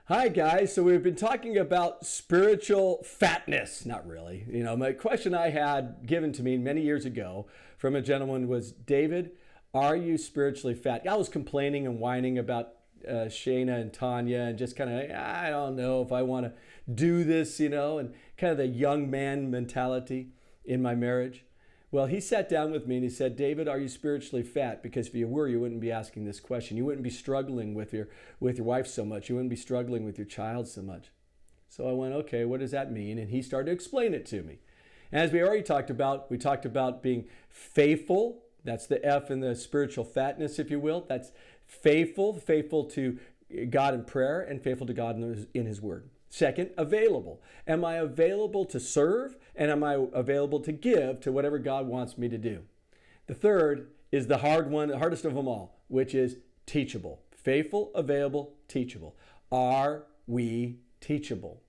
Hi, guys. So we've been talking about spiritual fatness. Not really. My question I had given to me many years ago from a gentleman was, David, are you spiritually fat? I was complaining and whining about Shayna and Tanya and just kind of, I don't know if I want to do this, and kind of the young man mentality in my marriage. Well, he sat down with me and he said, David, are you spiritually fat? Because if you were, you wouldn't be asking this question. You wouldn't be struggling with your wife so much. You wouldn't be struggling with your child so much. So I went, okay, what does that mean? And he started to explain it to me. And as we already talked about, we talked about being faithful. That's the F in the spiritual fatness, if you will. That's faithful to God in prayer and faithful to God in His Word. Second, available. Am I available to serve? And am I available to give to whatever God wants me to do? The third is the hard one, the hardest of them all, which is teachable. Faithful, available, teachable. Are we teachable?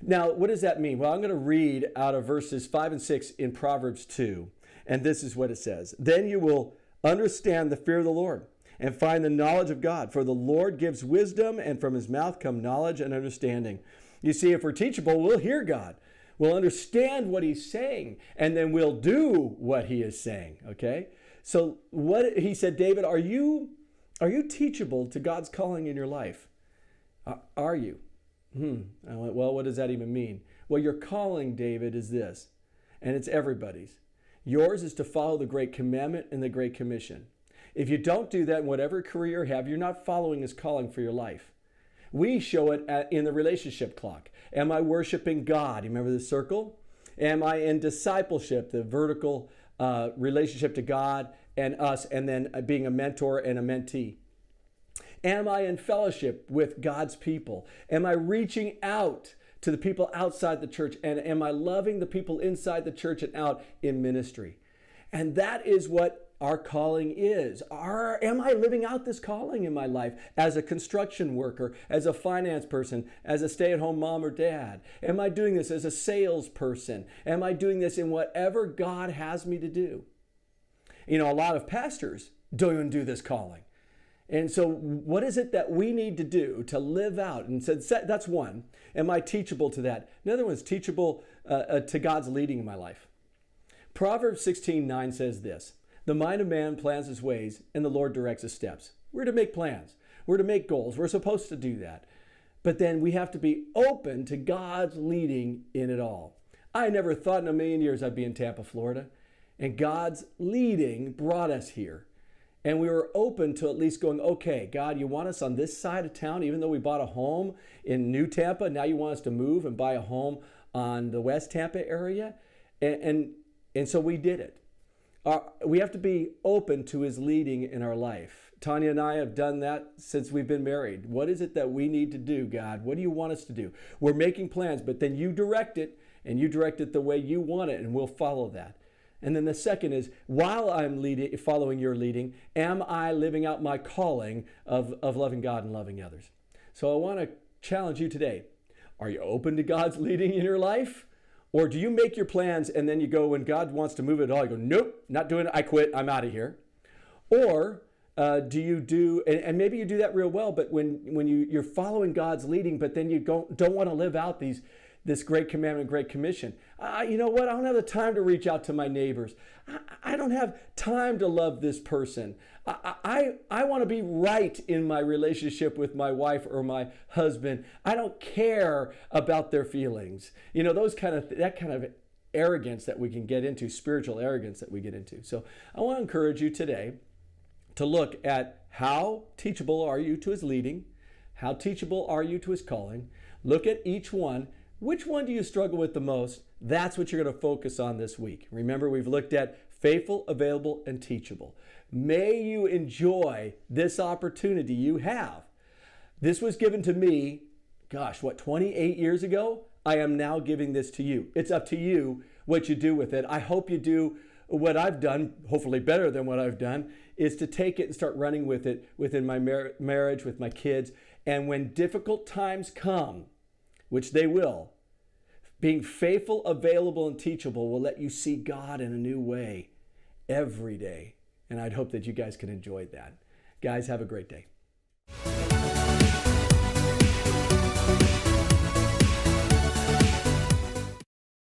Now, what does that mean? Well, I'm going to read out of verses 5 and 6 in Proverbs 2. And this is what it says. Then you will understand the fear of the Lord and find the knowledge of God. For the Lord gives wisdom, and from His mouth come knowledge and understanding. You see, if we're teachable, we'll hear God. We'll understand what He's saying, and then we'll do what He is saying, okay? So what he said, David, are you teachable to God's calling in your life? Are you? I went, well, what does that even mean? Well, your calling, David, is this, and it's everybody's. Yours is to follow the Great Commandment and the Great Commission. If you don't do that in whatever career you have, you're not following His calling for your life. We show it in the relationship clock. Am I worshiping God? You remember the circle? Am I in discipleship, the vertical relationship to God and us, and then being a mentor and a mentee? Am I in fellowship with God's people? Am I reaching out to the people outside the church? And am I loving the people inside the church and out in ministry? And that is what our calling is. Am I living out this calling in my life as a construction worker, as a finance person, as a stay-at-home mom or dad? Am I doing this as a salesperson? Am I doing this in whatever God has me to do? A lot of pastors don't even do this calling. And so what is it that we need to do to live out? And so that's one. Am I teachable to that? Another one is teachable to God's leading in my life. Proverbs 16:9 says this, the mind of man plans his ways, and the Lord directs his steps. We're to make plans. We're to make goals. We're supposed to do that. But then we have to be open to God's leading in it all. I never thought in a million years I'd be in Tampa, Florida. And God's leading brought us here. And we were open to at least going, okay, God, you want us on this side of town, even though we bought a home in New Tampa. Now you want us to move and buy a home on the West Tampa area. And so we did it. We have to be open to His leading in our life. Tanya and I have done that since we've been married. What is it that we need to do, God? What do you want us to do? We're making plans, but then you direct it, and you direct it the way you want it, and we'll follow that. And then the second is, while I'm following your leading, am I living out my calling of loving God and loving others? So I want to challenge you today. Are you open to God's leading in your life? Or do you make your plans and then you go, when God wants to move it all, you go, nope, not doing it, I quit, I'm out of here. Or do you do, and maybe you do that real well, but when you're following God's leading, but then you don't want to live out this great commandment, great commission. You know what? I don't have the time to reach out to my neighbors. I don't have time to love this person. I want to be right in my relationship with my wife or my husband. I don't care about their feelings. That kind of arrogance that we can get into, spiritual arrogance that we get into. So I want to encourage you today to look at how teachable are you to His leading? How teachable are you to His calling? Look at each one. Which one do you struggle with the most? That's what you're going to focus on this week. Remember, we've looked at faithful, available, and teachable. May you enjoy this opportunity you have. This was given to me, 28 years ago? I am now giving this to you. It's up to you what you do with it. I hope you do what I've done, hopefully better than what I've done, is to take it and start running with it within my marriage, with my kids. And when difficult times come, which they will, being faithful, available, and teachable will let you see God in a new way every day. And I'd hope that you guys can enjoy that. Guys, have a great day.